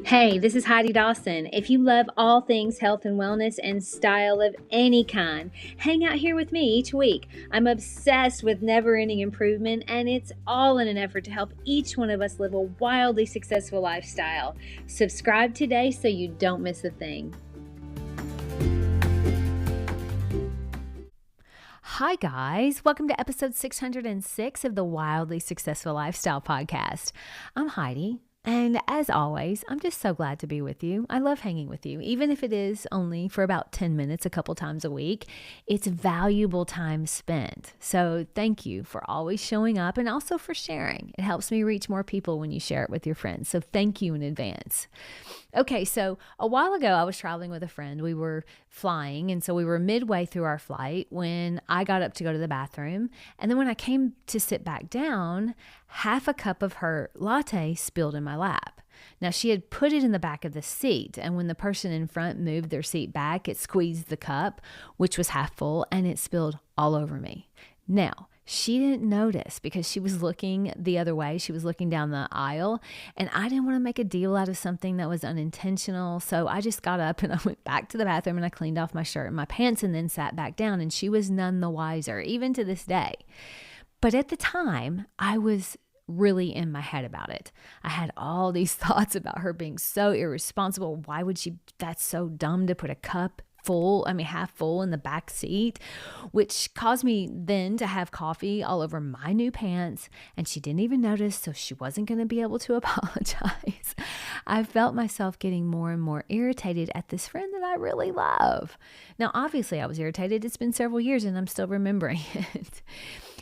Hey, this is Heidi Dawson. If you love all things health and wellness and style of any kind, hang out here with me each week. I'm obsessed with never-ending improvement, and it's all in an effort to help each one of us live a wildly successful lifestyle. Subscribe today so you don't miss a thing. Hi, guys. Welcome to episode 606 of the Wildly Successful Lifestyle Podcast. I'm Heidi. And as always, I'm just so glad to be with you. I love hanging with you, even if it is only for about 10 minutes a couple times a week. It's valuable time spent. So thank you for always showing up and also for sharing. It helps me reach more people when you share it with your friends. So thank you in advance. Okay, so a while ago, I was traveling with a friend. We were flying, and so we were midway through our flight when I got up to go to the bathroom. And then when I came to sit back down, half a cup of her latte spilled in my lap. Now, she had put it in the back of the seat, and when the person in front moved their seat back, it squeezed the cup, which was half full, and it spilled all over me. Now, she didn't notice because she was looking the other way. She was looking down the aisle, and I didn't want to make a deal out of something that was unintentional. So I just got up and I went back to the bathroom and I cleaned off my shirt and my pants and then sat back down, and she was none the wiser, even to this day. But at the time, I was really in my head about it. I had all these thoughts about her being so irresponsible. Why would she? That's so dumb to put a cup half full in the back seat, which caused me then to have coffee all over my new pants, and she didn't even notice, so she wasn't going to be able to apologize. I felt myself getting more and more irritated at this friend that I really love. Now, obviously, I was irritated. It's been several years, and I'm still remembering it.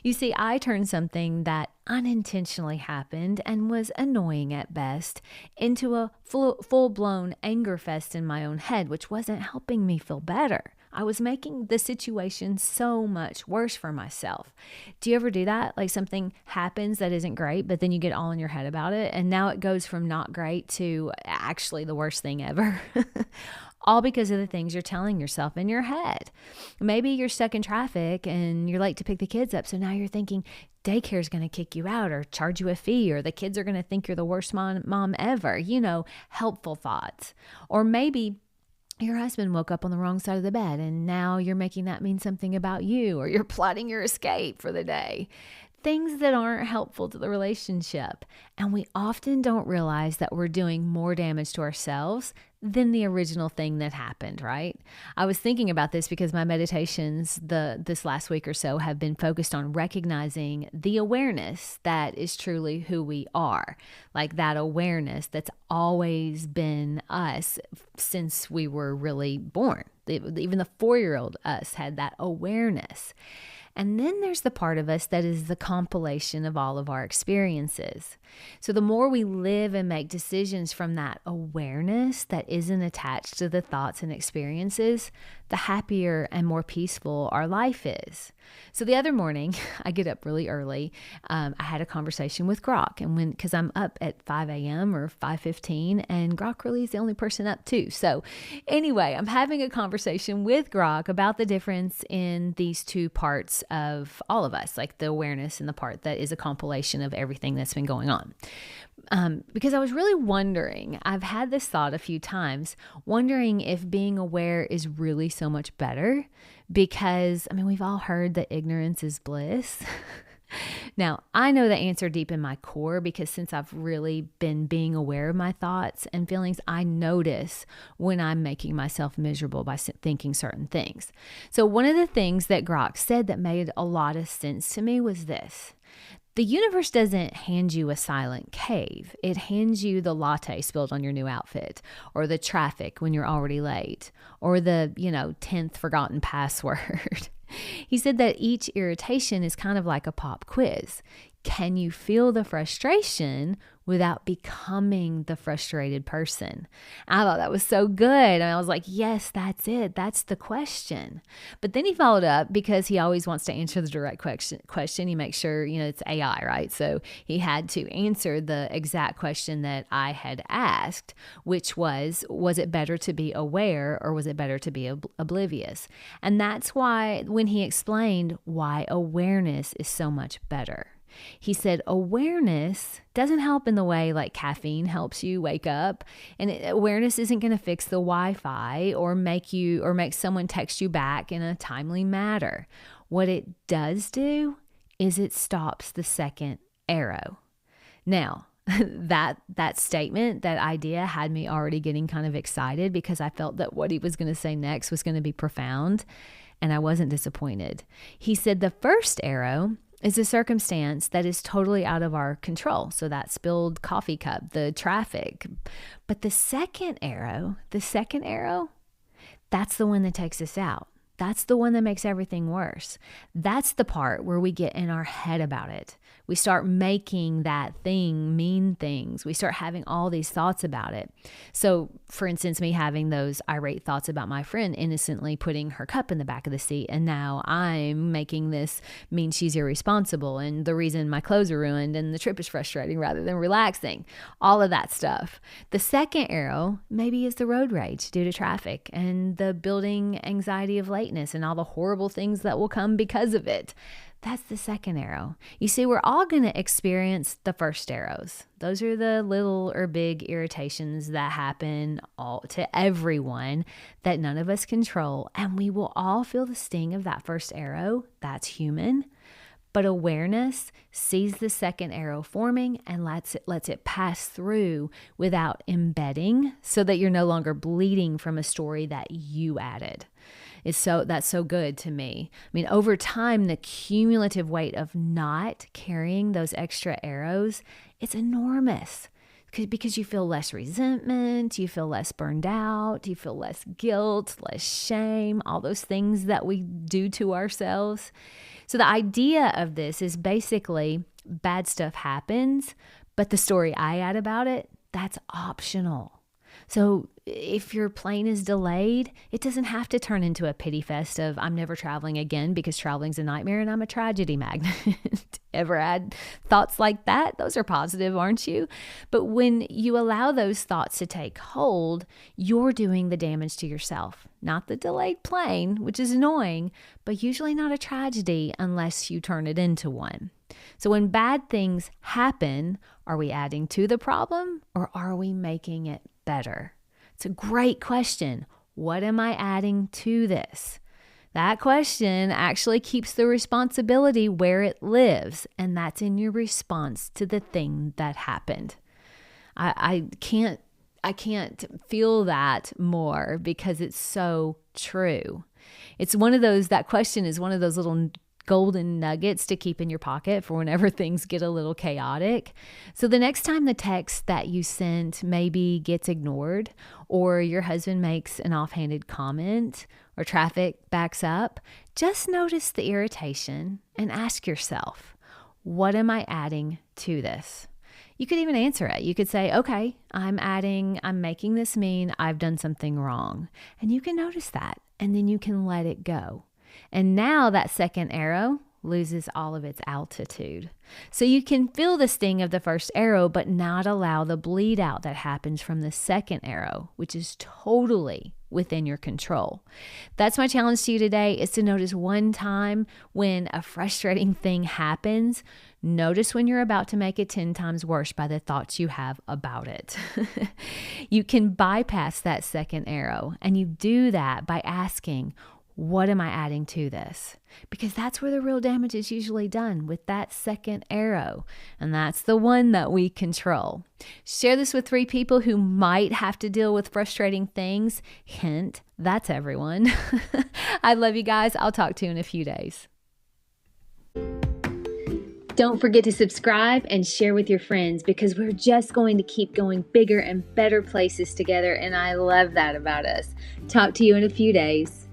You see, I turned something that unintentionally happened and was annoying at best into a full-blown anger fest in my own head, which wasn't helping me feel better. I was making the situation so much worse for myself. Do you ever do that? Like something happens that isn't great, but then you get all in your head about it, and now it goes from not great to actually the worst thing ever. All because of the things you're telling yourself in your head. Maybe you're stuck in traffic and you're late to pick the kids up. So now you're thinking daycare is going to kick you out or charge you a fee, or the kids are going to think you're the worst mom ever. Helpful thoughts. Or maybe your husband woke up on the wrong side of the bed and now you're making that mean something about you, or you're plotting your escape for the day. Things that aren't helpful to the relationship. And we often don't realize that we're doing more damage to ourselves than the original thing that happened, right? I was thinking about this because my meditations this last week or so have been focused on recognizing the awareness that is truly who we are. Like that awareness that's always been us since we were really born. Even the 4-year-old us had that awareness. And then there's the part of us that is the compilation of all of our experiences. So the more we live and make decisions from that awareness that isn't attached to the thoughts and experiences, the happier and more peaceful our life is. So the other morning, I get up really early. I had a conversation with Grok, and because I'm up at 5 a.m. or 5:15, and Grok really is the only person up too. So anyway, I'm having a conversation with Grok about the difference in these two parts of all of us, like the awareness and the part that is a compilation of everything that's been going on. Because I was really wondering, I've had this thought a few times, wondering if being aware is really so much better, because we've all heard that ignorance is bliss. Now, I know the answer deep in my core because since I've really been being aware of my thoughts and feelings, I notice when I'm making myself miserable by thinking certain things. So one of the things that Grok said that made a lot of sense to me was this. The universe doesn't hand you a silent cave. It hands you the latte spilled on your new outfit, or the traffic when you're already late, or the, 10th forgotten password. He said that each irritation is kind of like a pop quiz. Can you feel the frustration without becoming the frustrated person? I thought that was so good. And I was like, yes, that's it. That's the question. But then he followed up because he always wants to answer the direct question. He makes sure, it's AI, right? So he had to answer the exact question that I had asked, which was it better to be aware or was it better to be oblivious? And that's why when he explained why awareness is so much better. He said awareness doesn't help in the way like caffeine helps you wake up, and awareness isn't going to fix the Wi-Fi or make someone text you back in a timely manner. What it does do is it stops the second arrow. Now, that statement, that idea had me already getting kind of excited because I felt that what he was going to say next was going to be profound, and I wasn't disappointed. He said the first arrow is a circumstance that is totally out of our control. So that spilled coffee cup, the traffic. But the second arrow, that's the one that takes us out. That's the one that makes everything worse. That's the part where we get in our head about it. We start making that thing mean things. We start having all these thoughts about it. So, for instance, me having those irate thoughts about my friend innocently putting her cup in the back of the seat, and now I'm making this mean she's irresponsible and the reason my clothes are ruined and the trip is frustrating rather than relaxing. All of that stuff. The second arrow maybe is the road rage due to traffic and the building anxiety of lateness and all the horrible things that will come because of it. That's the second arrow. You see, we're all going to experience the first arrows. Those are the little or big irritations that happen to everyone that none of us control. And we will all feel the sting of that first arrow. That's human. But awareness sees the second arrow forming and lets it pass through without embedding, so that you're no longer bleeding from a story that you added. That's so good to me. I mean, over time, the cumulative weight of not carrying those extra arrows, it's enormous. Because you feel less resentment, you feel less burned out, you feel less guilt, less shame, all those things that we do to ourselves. So the idea of this is basically bad stuff happens, but the story I add about it, that's optional. So if your plane is delayed, it doesn't have to turn into a pity fest of I'm never traveling again because traveling's a nightmare and I'm a tragedy magnet. Ever had thoughts like that? Those are positive, aren't you? But when you allow those thoughts to take hold, you're doing the damage to yourself. Not the delayed plane, which is annoying, but usually not a tragedy unless you turn it into one. So when bad things happen, are we adding to the problem or are we making it better? It's a great question. What am I adding to this? That question actually keeps the responsibility where it lives, and that's in your response to the thing that happened. I can't feel that more because it's so true. That question is one of those little golden nuggets to keep in your pocket for whenever things get a little chaotic. So the next time the text that you sent maybe gets ignored, or your husband makes an offhanded comment, or traffic backs up, just notice the irritation and ask yourself, what am I adding to this? You could even answer it. You could say, okay, I'm making this mean I've done something wrong. And you can notice that, and then you can let it go. And now that second arrow loses all of its altitude. So you can feel the sting of the first arrow, but not allow the bleed out that happens from the second arrow, which is totally within your control. That's my challenge to you today, is to notice one time when a frustrating thing happens. Notice when you're about to make it 10 times worse by the thoughts you have about it. You can bypass that second arrow, and you do that by asking, what am I adding to this? Because that's where the real damage is usually done, with that second arrow. And that's the one that we control. Share this with 3 people who might have to deal with frustrating things. Hint, that's everyone. I love you guys. I'll talk to you in a few days. Don't forget to subscribe and share with your friends, because we're just going to keep going bigger and better places together. And I love that about us. Talk to you in a few days.